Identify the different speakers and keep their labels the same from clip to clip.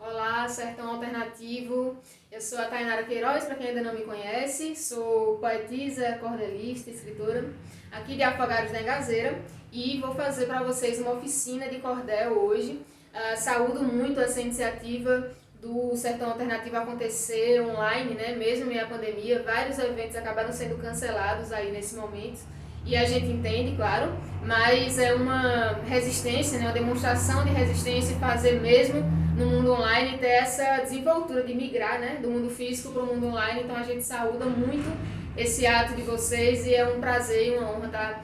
Speaker 1: Olá, Sertão Alternativo. Eu sou a Tainara Queiroz, para quem ainda não me conhece. Sou poetisa, cordelista, escritora aqui de Afogados da Engazeira e vou fazer para vocês uma oficina de cordel hoje. Saúdo muito essa iniciativa do Sertão Alternativo acontecer online, né? Mesmo em a pandemia, vários eventos acabaram sendo cancelados aí nesse momento. E a gente entende, claro, mas é uma resistência, né, uma demonstração de resistência fazer mesmo no mundo online, ter essa desenvoltura de migrar, né, do mundo físico para o mundo online. Então a gente saúda muito esse ato de vocês e é um prazer e uma honra estar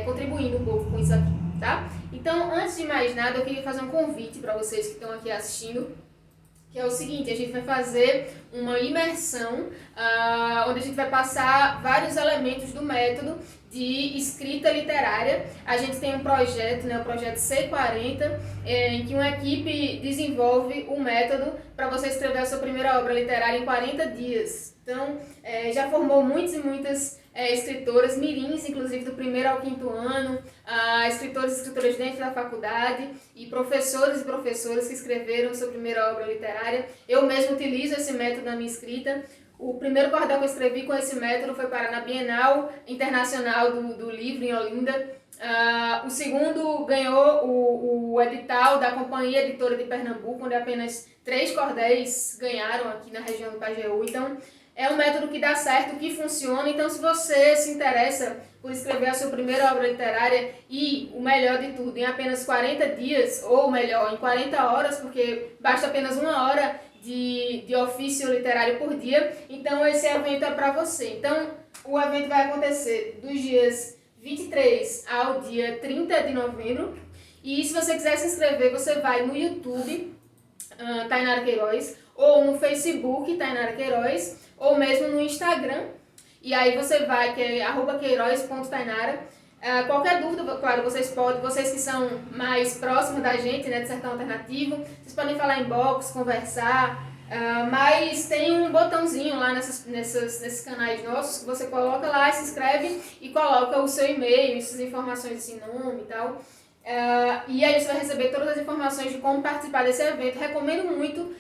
Speaker 1: contribuindo um pouco com isso aqui, tá? Então, antes de mais nada, eu queria fazer um convite para vocês que estão aqui assistindo, que é o seguinte: a gente vai fazer uma imersão onde a gente vai passar vários elementos do método de escrita literária. A gente tem um projeto, né, o projeto C40, em que uma equipe desenvolve o método para você escrever a sua primeira obra literária em 40 dias. Então, já formou muitos e muitas escritoras, mirins, inclusive do primeiro ao quinto ano, escritores e escritoras dentro da faculdade e professores e professoras que escreveram sua primeira obra literária. Eu mesmo utilizo esse método na minha escrita. O primeiro cordel que eu escrevi com esse método foi para na Bienal Internacional do Livro, em Olinda. O segundo ganhou o edital da Companhia Editora de Pernambuco, onde apenas 3 cordéis ganharam aqui na região do Pajeú. Então, é um método que dá certo, que funciona. Então, se você se interessa por escrever a sua primeira obra literária e, o melhor de tudo, em apenas 40 dias, ou melhor, em 40 horas, porque basta apenas 1 hora de ofício literário por dia, então esse evento é para você. Então, o evento vai acontecer dos dias 23 ao dia 30 de novembro. E se você quiser se inscrever, você vai no YouTube, Tainara Queiroz, ou no Facebook, Tainara Queiroz, ou mesmo no Instagram. E aí você vai, que é @queiroz.tainara. Qualquer dúvida, claro, vocês que são mais próximos da gente, né, de Sertão Alternativo, vocês podem falar em box, conversar, mas tem um botãozinho lá nesses canais nossos que você coloca lá, se inscreve e coloca o seu e-mail, essas informações assim, nome e tal. E aí você vai receber todas as informações de como participar desse evento. Recomendo muito,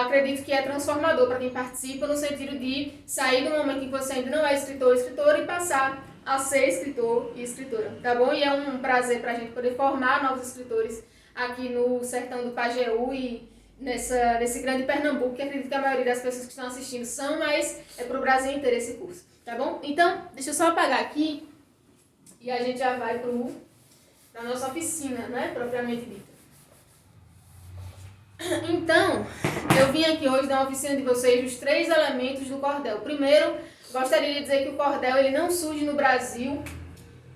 Speaker 1: acredito que é transformador para quem participa, no sentido de sair do momento em que você ainda não é escritor ou escritora e passar a ser escritor e escritora, tá bom? E é um prazer pra gente poder formar novos escritores aqui no sertão do Pajeú e nesse grande Pernambuco, que acredito que a maioria das pessoas que estão assistindo são, mas é pro Brasil inteiro esse curso, tá bom? Então, deixa eu só apagar aqui e a gente já vai pra nossa oficina, né, propriamente dita. Então, eu vim aqui hoje dar uma oficina de vocês dos 3 elementos do cordel. Primeiro, gostaria de dizer que o cordel ele não surge no Brasil.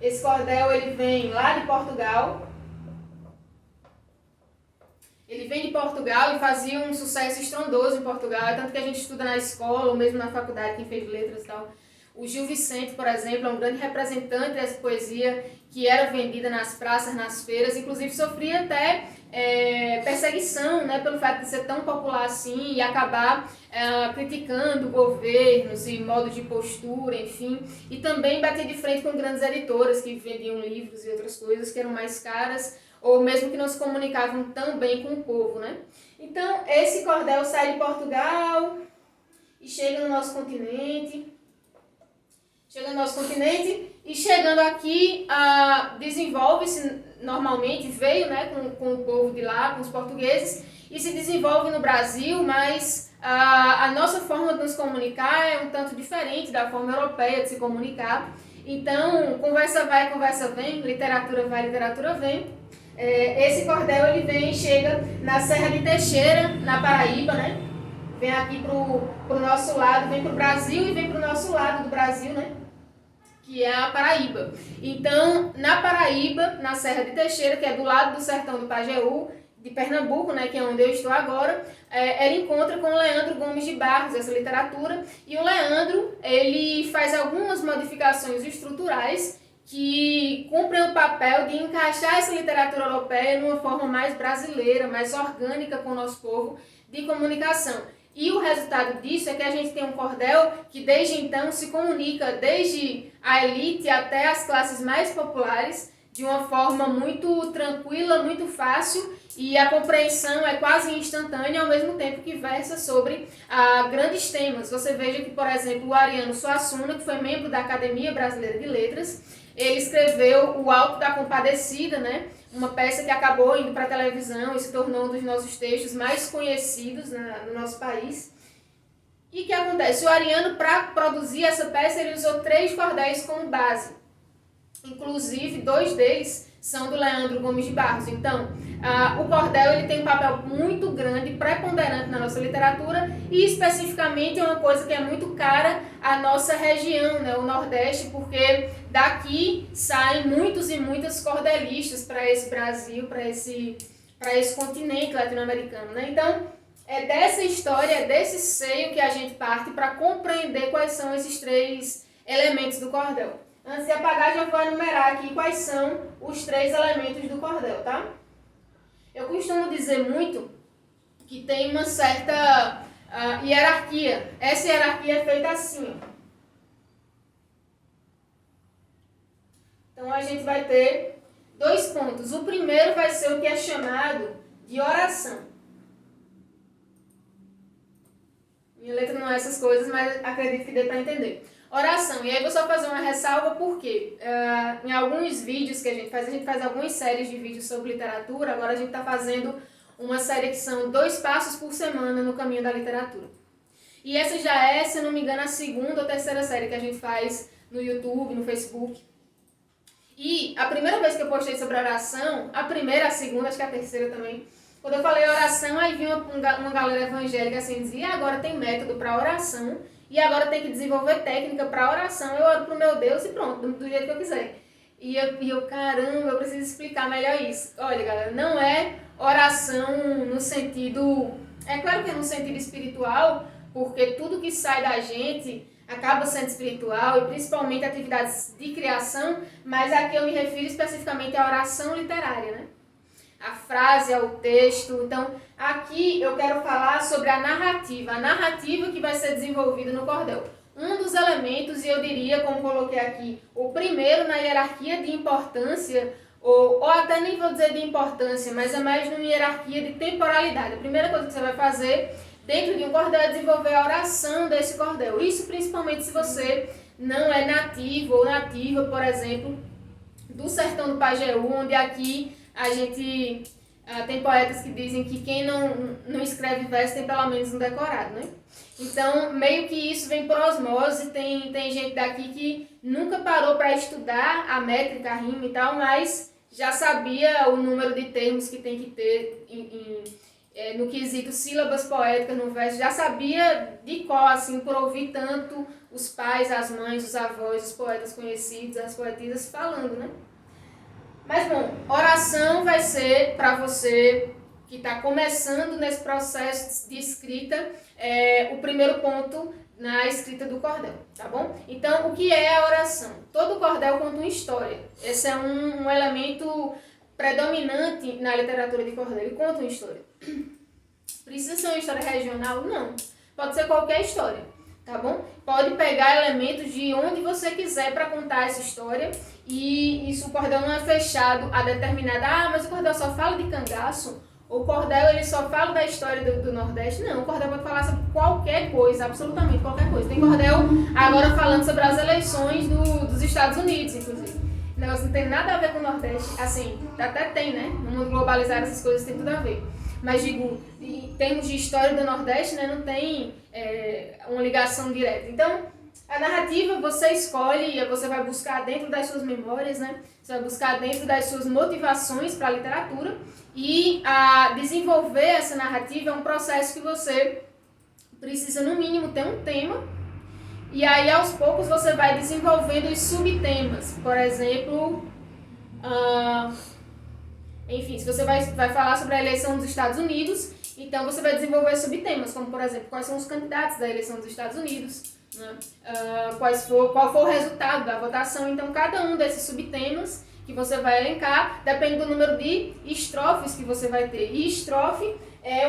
Speaker 1: Esse cordel ele vem lá de Portugal. Ele vem de Portugal e fazia um sucesso estrondoso em Portugal, tanto que a gente estuda na escola ou mesmo na faculdade, quem fez letras e tal. O Gil Vicente, por exemplo, é um grande representante dessa poesia que era vendida nas praças, nas feiras, inclusive sofria até perseguição, né, pelo fato de ser tão popular assim e acabar criticando governos e modo de postura, enfim. E também bater de frente com grandes editoras que vendiam livros e outras coisas que eram mais caras ou mesmo que não se comunicavam tão bem com o povo, né? Então, esse cordel sai de Portugal e chega no nosso continente. E chegando aqui, desenvolve-se normalmente, veio, né, com o povo de lá, com os portugueses, e se desenvolve no Brasil, mas a nossa forma de nos comunicar é um tanto diferente da forma europeia de se comunicar. Então, conversa vai, conversa vem, literatura vai, literatura vem. Esse cordel ele chega na Serra de Teixeira, na Paraíba, né? Vem aqui pro nosso lado, vem pro Brasil e vem pro nosso lado do Brasil, né? Que é a Paraíba. Então, na Paraíba, na Serra de Teixeira, que é do lado do sertão do Pajeú, de Pernambuco, né, que é onde eu estou agora, ela encontra com o Leandro Gomes de Barros, essa literatura, e o Leandro, ele faz algumas modificações estruturais que cumprem o papel de encaixar essa literatura europeia numa forma mais brasileira, mais orgânica com o nosso povo de comunicação. E o resultado disso é que a gente tem um cordel que desde então se comunica desde a elite até as classes mais populares de uma forma muito tranquila, muito fácil, e a compreensão é quase instantânea, ao mesmo tempo que versa sobre grandes temas. Você veja que, por exemplo, o Ariano Suassuna, que foi membro da Academia Brasileira de Letras, ele escreveu O Alto da Compadecida, né? Uma peça que acabou indo para a televisão e se tornou um dos nossos textos mais conhecidos no nosso país. E o que acontece? O Ariano, para produzir essa peça, ele usou 3 cordéis como base. Inclusive, 2 deles são do Leandro Gomes de Barros. Então, o cordel ele tem um papel muito grande, preponderante na nossa literatura, e especificamente é uma coisa que é muito cara à nossa região, né, o Nordeste, porque daqui saem muitos e muitas cordelistas para esse Brasil, para esse continente latino-americano, né? Então, é dessa história, é desse seio que a gente parte para compreender quais são esses 3 elementos do cordel. Antes de apagar, já vou enumerar aqui quais são os 3 elementos do cordel, tá? Eu costumo dizer muito que tem uma certa hierarquia. Essa hierarquia é feita assim. Então, a gente vai ter 2 pontos. O primeiro vai ser o que é chamado de oração. Minha letra não é essas coisas, mas acredito que dê para entender. Oração. E aí vou só fazer uma ressalva porque em alguns vídeos que a gente faz algumas séries de vídeos sobre literatura. Agora a gente está fazendo uma série que são 2 passos por semana no caminho da literatura. E essa já é, se não me engano, a 2ª ou 3ª série que a gente faz no YouTube, no Facebook. E a primeira vez que eu postei sobre oração, a primeira, a 2ª, acho que a 3ª também, quando eu falei oração, aí vinha uma galera evangélica assim, dizia, agora tem método para oração, e agora tem que desenvolver técnica para oração, eu oro pro meu Deus e pronto, do jeito que eu quiser. E eu, caramba, eu preciso explicar melhor isso. Olha, galera, não é oração no sentido... É claro que é no sentido espiritual, porque tudo que sai da gente acaba sendo espiritual, e principalmente atividades de criação, mas aqui eu me refiro especificamente à oração literária, né? A frase, ao texto. Então, aqui eu quero falar sobre a narrativa que vai ser desenvolvida no cordel. Um dos elementos, e eu diria, como coloquei aqui, o primeiro na hierarquia de importância, ou até nem vou dizer de importância, mas é mais numa hierarquia de temporalidade. A primeira coisa que você vai fazer dentro de um cordel é desenvolver a oração desse cordel. Isso principalmente se você não é nativo ou nativa, por exemplo, do sertão do Pajeú, onde aqui a gente tem poetas que dizem que quem não escreve verso tem pelo menos um decorado, né? Então, meio que isso vem por osmose. Tem gente daqui que nunca parou para estudar a métrica, a rima e tal, mas já sabia o número de termos que tem que ter no quesito sílabas poéticas no verso, já sabia de cor, assim, por ouvir tanto os pais, as mães, os avós, os poetas conhecidos, as poetisas falando, né? Mas, bom, oração vai ser para você que está começando nesse processo de escrita, o primeiro ponto na escrita do cordel, tá bom? Então, o que é a oração? Todo cordel conta uma história. Esse é um elemento predominante na literatura de cordel. Ele conta uma história. Precisa ser uma história regional? Não. Pode ser qualquer história, tá bom? Pode pegar elementos de onde você quiser para contar essa história. E isso, o cordel não é fechado a determinada... mas o cordel só fala de cangaço? O cordel ele só fala da história do Nordeste? Não, o cordel pode falar sobre qualquer coisa, absolutamente qualquer coisa. Tem cordel agora falando sobre as eleições dos Estados Unidos, inclusive. O negócio não tem nada a ver com o Nordeste. Assim, até tem, né? No mundo globalizado essas coisas têm tudo a ver. Mas digo, em termos de história do Nordeste, né, não tem uma ligação direta. Então, a narrativa você escolhe e você vai buscar dentro das suas memórias, né? Você vai buscar dentro das suas motivações para a literatura. E desenvolver essa narrativa é um processo que você precisa, no mínimo, ter um tema. E aí, aos poucos, você vai desenvolvendo os subtemas. Por exemplo, enfim, se você vai falar sobre a eleição dos Estados Unidos, então você vai desenvolver subtemas, como, por exemplo, quais são os candidatos da eleição dos Estados Unidos, né? Qual foi o resultado da votação. Então, cada um desses subtemas que você vai elencar depende do número de estrofes que você vai ter. E estrofe é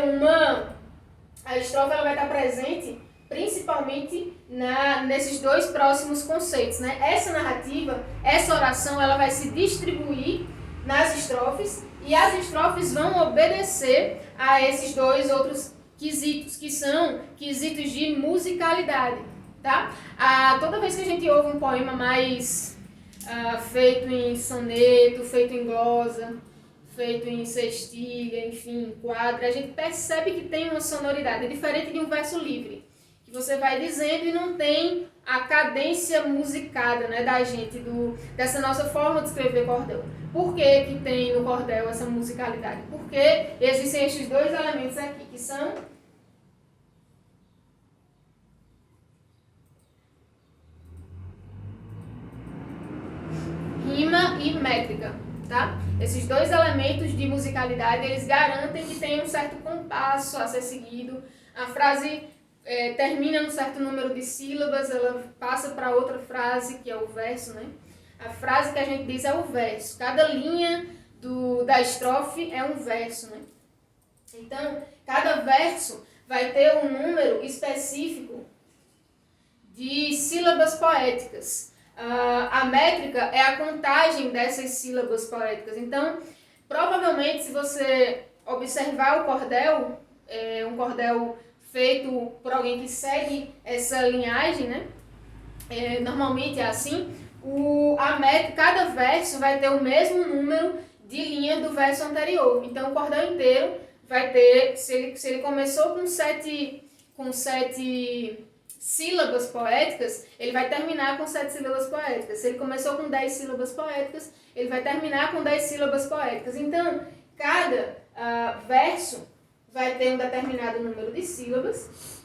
Speaker 1: a estrofe ela vai estar presente principalmente nesses dois próximos conceitos, né? Essa narrativa, essa oração, ela vai se distribuir nas estrofes e as estrofes vão obedecer a esses dois outros quesitos, que são quesitos de musicalidade, tá? Toda vez que a gente ouve um poema mais feito em soneto, feito em glosa, feito em sextilha, enfim, quadra, a gente percebe que tem uma sonoridade, é diferente de um verso livre, que você vai dizendo e não tem a cadência musicada, né, da gente, dessa nossa forma de escrever cordel. Por que tem no cordel essa musicalidade? Porque existem esses dois elementos aqui, que são rima e métrica, tá? Esses dois elementos de musicalidade, eles garantem que tem um certo compasso a ser seguido. A frase termina num certo número de sílabas, ela passa para outra frase, que é o verso, né? A frase que a gente diz é o verso. Cada linha da estrofe é um verso, né? Então, cada verso vai ter um número específico de sílabas poéticas. A métrica é a contagem dessas sílabas poéticas. Então, provavelmente, se você observar o cordel, um cordel feito por alguém que segue essa linhagem, né? Normalmente é assim, cada verso vai ter o mesmo número de linhas do verso anterior. Então, o cordel inteiro vai ter, se ele começou com sete sílabas poéticas, ele vai terminar com 7 sílabas poéticas. Se ele começou com 10 sílabas poéticas, ele vai terminar com 10 sílabas poéticas. Então, cada verso vai ter um determinado número de sílabas.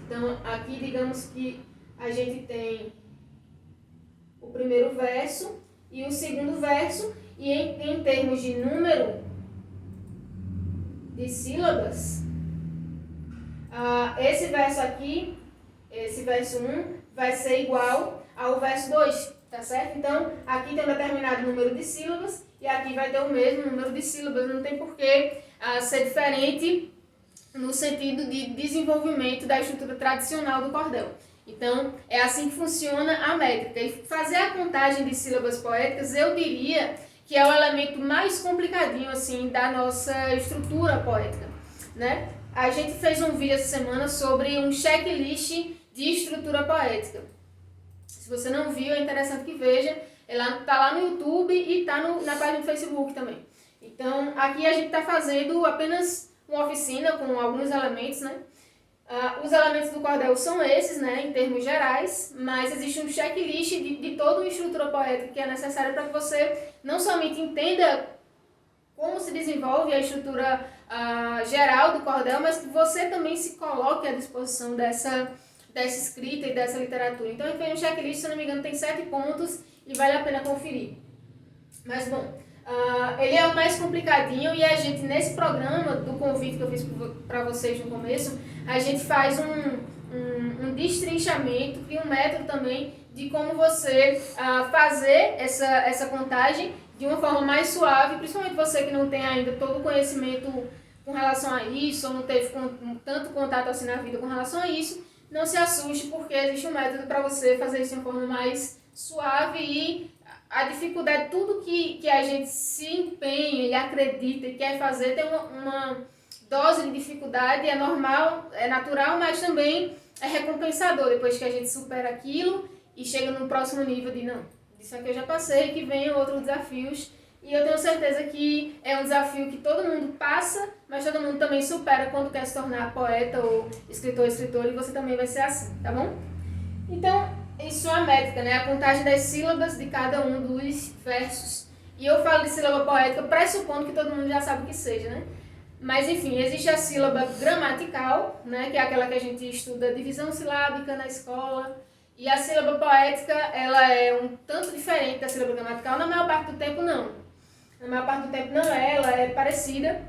Speaker 1: Então, aqui, digamos que a gente tem o primeiro verso e o segundo verso, e em termos de número de sílabas, esse verso aqui, esse verso 1, vai ser igual ao verso 2, tá certo? Então, aqui tem um determinado número de sílabas e aqui vai ter o mesmo número de sílabas. Não tem por que ser diferente no sentido de desenvolvimento da estrutura tradicional do cordel. Então, é assim que funciona a métrica. E fazer a contagem de sílabas poéticas, eu diria que é o elemento mais complicadinho assim, da nossa estrutura poética, né? A gente fez um vídeo essa semana sobre um checklist de estrutura poética. Se você não viu, é interessante que veja. Está lá no YouTube e está na página do Facebook também. Então, aqui a gente está fazendo apenas uma oficina com alguns elementos, né? Os elementos do cordel são esses, né, em termos gerais, mas existe um checklist de toda uma estrutura poética que é necessária para que você não somente entenda como se desenvolve a estrutura geral do cordel, mas que você também se coloque à disposição dessa escrita e dessa literatura. Então, ele fez um checklist, se não me engano, tem 7 pontos e vale a pena conferir. Mas, bom, ele é o mais complicadinho e a gente, nesse programa do convite que eu fiz para vocês no começo, a gente faz um destrinchamento, cria um método também de como você fazer essa contagem de uma forma mais suave, principalmente você que não tem ainda todo o conhecimento com relação a isso, ou não teve tanto contato assim na vida com relação a isso, não se assuste, porque existe um método para você fazer isso de uma forma mais suave e a dificuldade, tudo que a gente se empenha e acredita e quer fazer tem uma dose de dificuldade, é normal, é natural, mas também é recompensador depois que a gente supera aquilo e chega no próximo nível de não, isso aqui eu já passei, que venham outros desafios. E eu tenho certeza que é um desafio que todo mundo passa, mas todo mundo também supera quando quer se tornar poeta ou escritor, e você também vai ser assim, tá bom? Então, isso é a métrica, né? A contagem das sílabas de cada um dos versos. E eu falo de sílaba poética pressupondo que todo mundo já sabe o que seja, né? Mas, enfim, existe a sílaba gramatical, né? Que é aquela que a gente estuda divisão silábica na escola. E a sílaba poética, ela é um tanto diferente da sílaba gramatical. Na maior parte do tempo, não. Na maior parte do tempo não é, ela é parecida,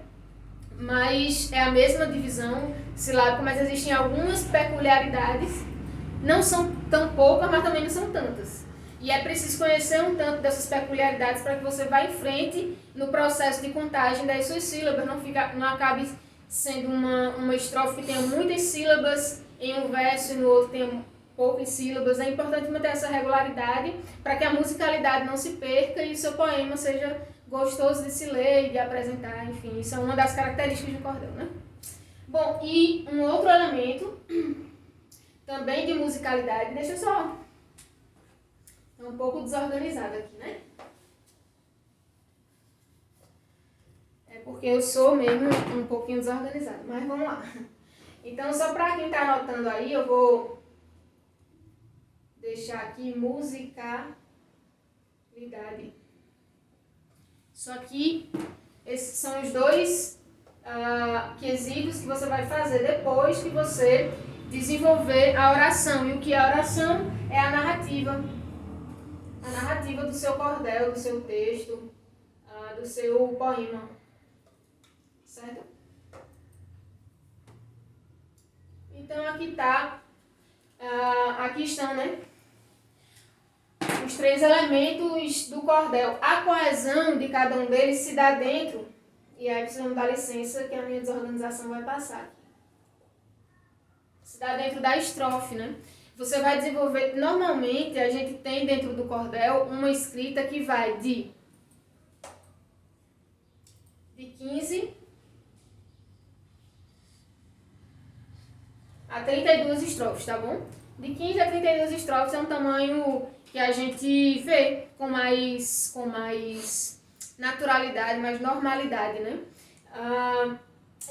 Speaker 1: mas é a mesma divisão silábica, mas existem algumas peculiaridades, não são tão poucas, mas também não são tantas. E é preciso conhecer um tanto dessas peculiaridades para que você vá em frente no processo de contagem das suas sílabas, não acabe sendo uma estrofe que tenha muitas sílabas em um verso e no outro tem poucas sílabas. É importante manter essa regularidade para que a musicalidade não se perca e o seu poema seja gostoso de se ler e de apresentar, enfim, isso é uma das características do cordel, né? Bom, e um outro elemento também de musicalidade, deixa eu só... É um pouco desorganizado aqui, né? É porque eu sou mesmo um pouquinho desorganizado, mas vamos lá. Então, só para quem está anotando aí, eu vou deixar aqui musicalidade. Só que esses são os dois quesitos que você vai fazer depois que você desenvolver a oração. E o que é a oração? É a narrativa. A narrativa do seu cordel, do seu texto, do seu poema. Certo? Então aqui estão, né, os 3 elementos do cordel. A coesão de cada um deles se dá dentro, e aí vocês vão dar licença que a minha desorganização vai passar aqui. Se dá dentro da estrofe, né? Você vai desenvolver, normalmente a gente tem dentro do cordel uma escrita que vai de 15 a 32 estrofes, tá bom? De 15 a 32 estrofes é um tamanho que a gente vê com mais naturalidade, mais normalidade, né?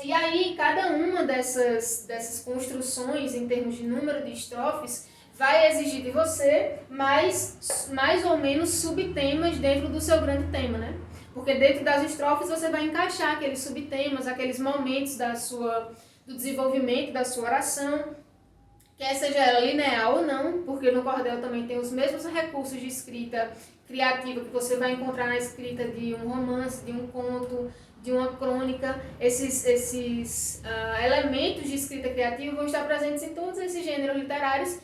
Speaker 1: E aí, cada uma dessas construções, em termos de número de estrofes, vai exigir de você mais ou menos subtemas dentro do seu grande tema, né? Porque dentro das estrofes você vai encaixar aqueles subtemas, aqueles momentos do desenvolvimento da sua oração, quer seja ela linear ou não, porque no cordel também tem os mesmos recursos de escrita criativa que você vai encontrar na escrita de um romance, de um conto, de uma crônica. Esses elementos de escrita criativa vão estar presentes em todos esses gêneros literários,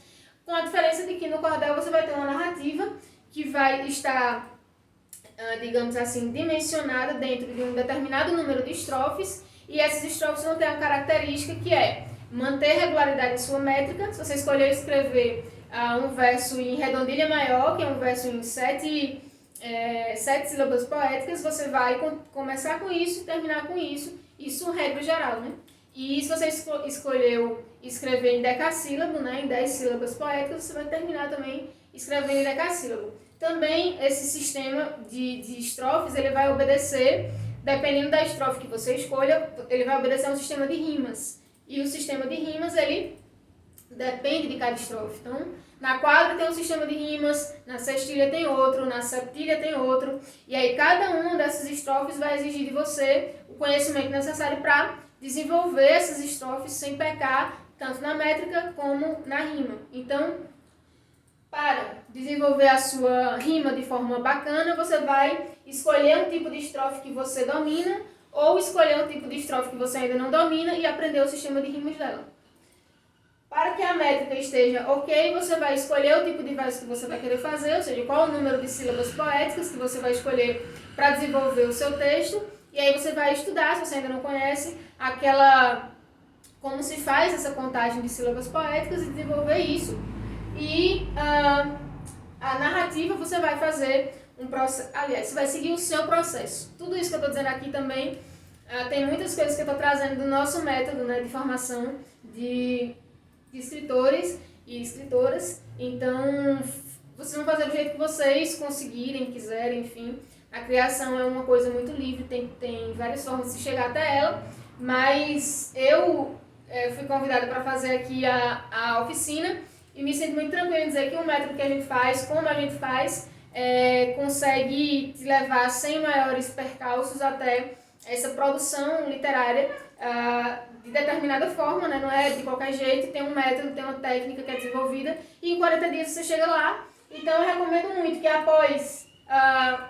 Speaker 1: com a diferença de que no cordel você vai ter uma narrativa que vai estar, digamos assim, dimensionada dentro de um determinado número de estrofes, e essas estrofes vão ter uma característica que é manter regularidade em sua métrica. Se você escolher escrever um verso em redondilha maior, que é um verso em 7 sílabas poéticas, você vai começar com isso e terminar com isso. Isso é regra geral, né? E se você escolheu escrever em decassílabo, né, em 10 sílabas poéticas, você vai terminar também escrevendo em decassílabo. Também esse sistema de estrofes, ele vai obedecer, dependendo da estrofe que você escolha, ele vai obedecer a um sistema de rimas. E o sistema de rimas, ele depende de cada estrofe. Então, na quadra tem um sistema de rimas, na sextilha tem outro, na septilha tem outro. E aí, cada uma dessas estrofes vai exigir de você o conhecimento necessário para desenvolver essas estrofes sem pecar, tanto na métrica como na rima. Então, para desenvolver a sua rima de forma bacana, você vai escolher um tipo de estrofe que você domina, ou escolher um tipo de estrofe que você ainda não domina e aprender o sistema de rimas dela. Para que a métrica esteja ok, você vai escolher o tipo de verso que você vai querer fazer, ou seja, qual o número de sílabas poéticas que você vai escolher para desenvolver o seu texto, e aí você vai estudar, se você ainda não conhece, como se faz essa contagem de sílabas poéticas e desenvolver isso. E a narrativa você vai fazer um processo, aliás, você vai seguir o seu processo. Tudo isso que eu estou dizendo aqui também, tem muitas coisas que eu estou trazendo do nosso método, né, de formação de escritores e escritoras. Então, vocês vão fazer do jeito que vocês conseguirem, quiserem, enfim. A criação é uma coisa muito livre, tem várias formas de chegar até ela, mas eu fui convidada para fazer aqui a oficina e me sinto muito tranquila em dizer que o método que a gente faz, como a gente faz, consegue te levar sem maiores percalços até essa produção literária de determinada forma, né? Não é de qualquer jeito, tem um método, tem uma técnica que é desenvolvida e em 40 dias você chega lá. Então eu recomendo muito que após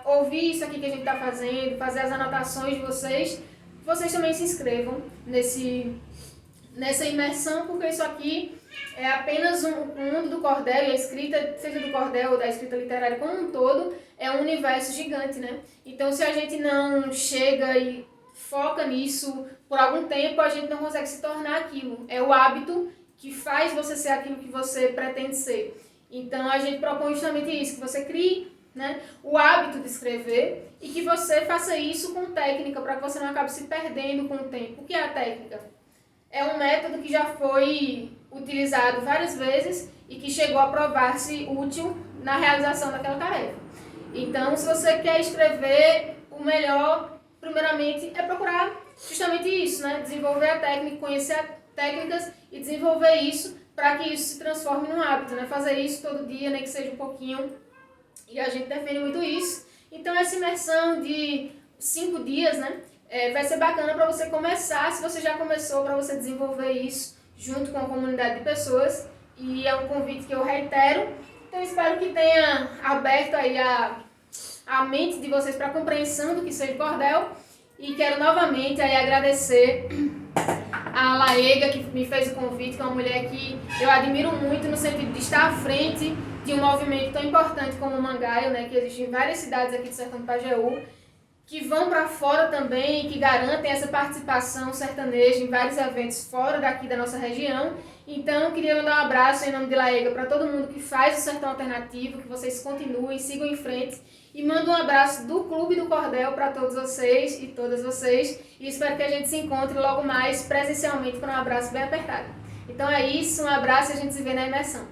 Speaker 1: ouvir isso aqui que a gente está fazendo, fazer as anotações de vocês também se inscrevam nessa imersão, porque isso aqui é apenas um mundo do cordel, e a escrita, seja do cordel ou da escrita literária como um todo, é um universo gigante, né? Então, se a gente não chega e foca nisso por algum tempo, a gente não consegue se tornar aquilo. É o hábito que faz você ser aquilo que você pretende ser. Então a gente propõe justamente isso, que você crie, né, o hábito de escrever e que você faça isso com técnica, para que você não acabe se perdendo com o tempo. O que é a técnica? É um método que já foi utilizado várias vezes e que chegou a provar-se útil na realização daquela tarefa. Então, se você quer escrever, o melhor, primeiramente, é procurar justamente isso, né? Desenvolver a técnica, conhecer as técnicas e desenvolver isso para que isso se transforme num hábito, né? Fazer isso todo dia, nem que seja um pouquinho, e a gente defende muito isso. Então, essa imersão de 5 dias, né? Vai ser bacana para você começar, se você já começou, para você desenvolver isso junto com a comunidade de pessoas. E é um convite que eu reitero. Então, espero que tenha aberto aí a mente de vocês para a compreensão do que seja cordel. E quero novamente aí agradecer a Laega, que me fez o convite, que é uma mulher que eu admiro muito no sentido de estar à frente de um movimento tão importante como o Mangaio, né, que existe em várias cidades aqui do Sertão do Pajeú, que vão para fora também, que garantem essa participação sertaneja em vários eventos fora daqui da nossa região. Então, queria mandar um abraço em nome de Laega para todo mundo que faz o Sertão Alternativo, que vocês continuem, sigam em frente. E mando um abraço do Clube do Cordel para todos vocês e todas vocês. E espero que a gente se encontre logo mais presencialmente com um abraço bem apertado. Então é isso, um abraço e a gente se vê na imersão.